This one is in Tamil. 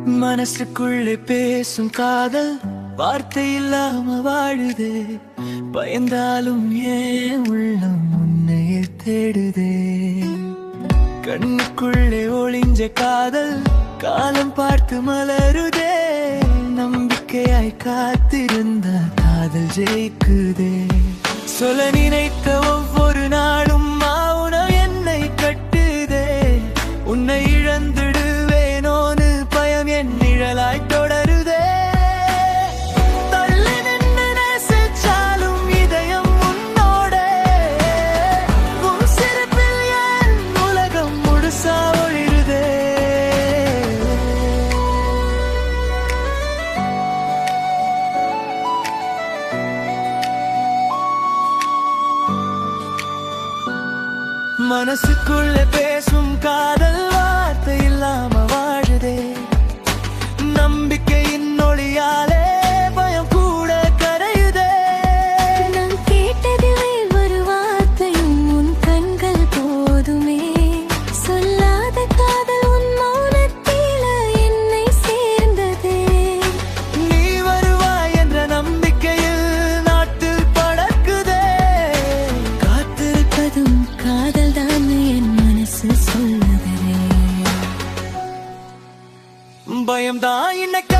மனசுக்குள்ளே பேசும் காதல் வார்த்தை இல்லாம வாழுதே. பயந்தாலும் ஏன் உள்ளம் உன்னையே தேடுதே. கண்ணுக்குள்ளே ஒளிஞ்ச காதல் காலம் பார்த்து மலருதே. நம்பிக்கையாய் காத்திருந்த காதல் ஜெயிக்குதே. சொல்ல நினைத்த ஒவ்வொரு நாளும் மௌனம் என்னை கட்டுதே. உன்னை இழந்துடுவேனோன்னு பயம் என் நிழலாய் தொடருதே. தள்ளி நின்று நேசிச்சாலும் இதயம் உன்னோட. உன் சிரிப்பில் என் உலகம் முழுசா ஒளிருதே. மனசுக்குள்ள பேசும் காதல் வார்த்தை இல்லாம வாழுதே. நம்பிக்கையின் ஒளியாலே பயம் கூட கரையுதே. நான் கேட்டதுவே ஒரு வார்த்தையும் உன் கண்கள் போதுமே. சொல்லாத காதல் உன் மௌனத்தில என்னை சேர்ந்ததே. நீ வருவாய் என்ற நம்பிக்கையில் நாட்டில் பறக்குதே. காத்திருப்பதும் காதல் தான் என் மனசு சொல்லுதே. பயம்தான் இன்னைக்கு